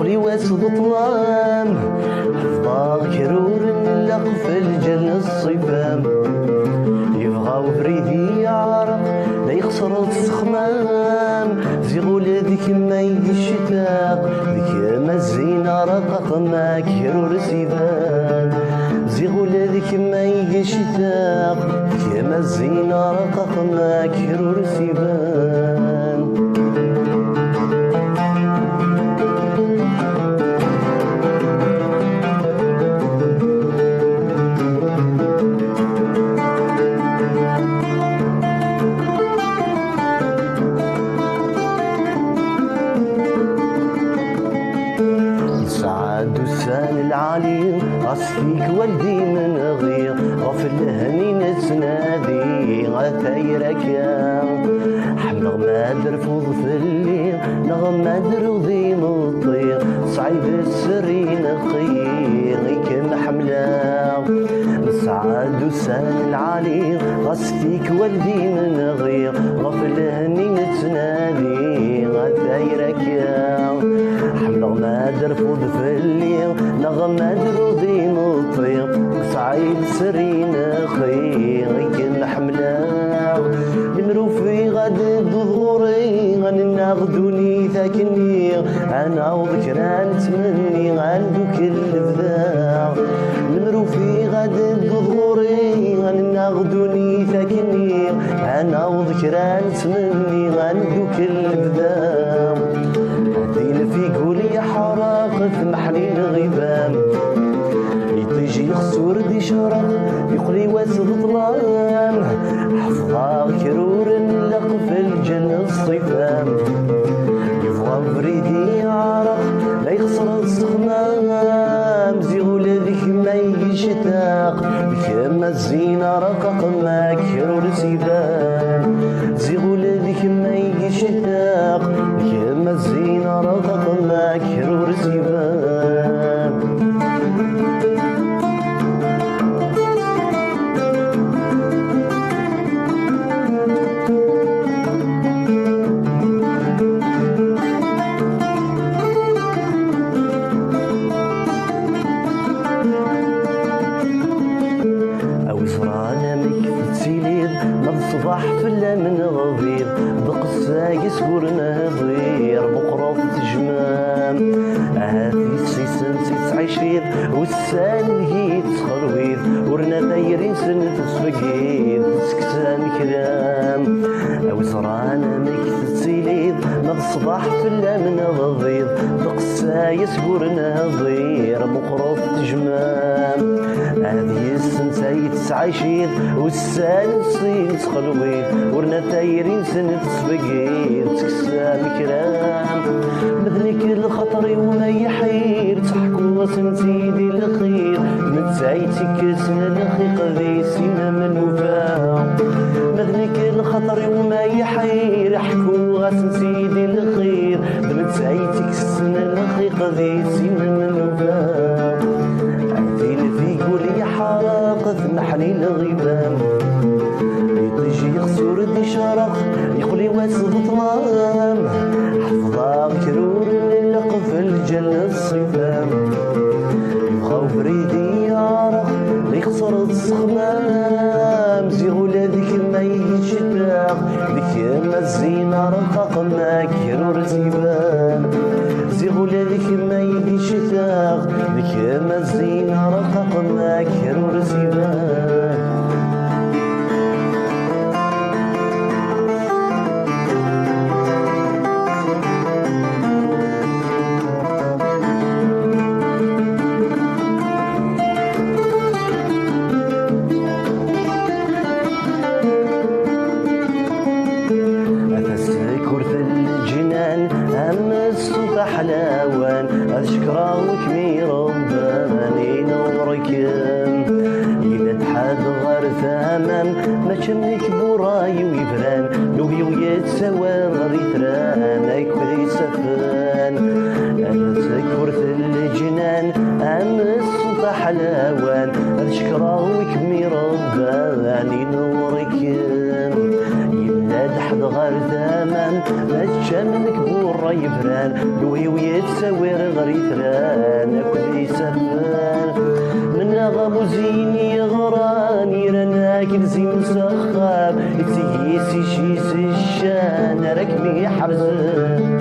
يقلي واسد طلام حفظا كرور نلق في الجنة الصفام يبغى وفريدي يعرق لا يخسر السخمام زيغو لذيك ما يشتاق ذيك ما الزينة رقق ما كرور سيفان زيغو لذيك ما يشتاق ذيك ما الزينة رقق ما كرور سيفان دوسان العالي أصفيك والدي من غير غف الهني نتنادي غثايرك حمل ما درفوض في الليل نغم درضي مطير صعيد السري نقير كم حملا مسعى دوسان العالي أصفيك والدي من غير غف الهني نتنادي غثايرك حمل ما درفوض في الليل نغم دروضي مطير صعيد سرين خير كم حملا المروفي غد ظهوري غناغدوني ثاكني انا وذكران تمني غندو كل فذا المروفي غد ظهوري غناغدوني ثاكني انا وذكران تمني غندو كل فذا في قولي حراق في محلي الغيبان يتجي خسور دي شرق يقلي واسد ظلام حفظا كرور نلق في الجنة الصفام يبغى بريدي يعرق لا يخسر السخمام زيغو لذيك ما يشتاق بك ما الزينة رقق ما كرور سيبان زيغو لذيك ما يشتاق بك ما الزينة رقق ما كرور سيبان صباح فلا من غضير بقصة يسكرنا ضير بقرة تجمام هذه سيسن سيس عشرين والسان هي تخرويد ورنا دايرين سنة تسبقيد سكسان كلام أو زرانا ميك تسيليد صباح فلا من غضير بقصة يسكرنا ضير بقرة تجمام هذه السنة يتسعيشيد والسان صين تخلويد ورنا تايرين سنة تسبقيد تكسام كلام مثلك الخطر وما يحير تحكو سنتيدي الخير نتايتك سنة الخيق ذي سنة من وفاء مثلك الخطر وما يحير حكو سنتيدي الخير نتايتك سنة الخيق ذي سنة من وفاء حراق في محلي الغيبان يطيجي يخسر دي شرق يقلي واسد طلام حفظا كرور نلق في الجنة الصفام يبغى وفريدي يعرق ليخسر السخمام زيغو لذيك ما يشتاق ذيك ما الزينة رقق ما كرور سيبان زيغو لذيك ما يشتاق ذيك ما الزينة رقق ما كرور سيبان حلاوان أشكراك مي رباني نورك إذا تحد غير ثمام ما شمك براي ويبران لوبي ويتسوى ريتران أيكوي سفان أنا تذكر في الجنان أمس السلطة حلاوان أشكراك مي رباني نورك إذا تحد غير ثمام السلام ما تشامنك بورا يفران لوي ويتساوير غريثران كل يسفان من غامو زيني غراني رانا كنزي مسخام يتيسي شيس الشان ركمي حرزان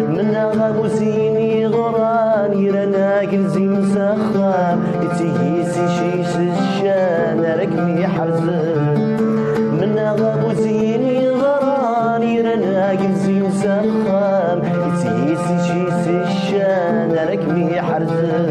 من غامو زيني غراني رانا كنزي مسخام يتيسي شيس الشان ركمي حرزان من غامو زيني غراني رانا كنزي مسخام يتيسي شيس الشان ركمي حرزان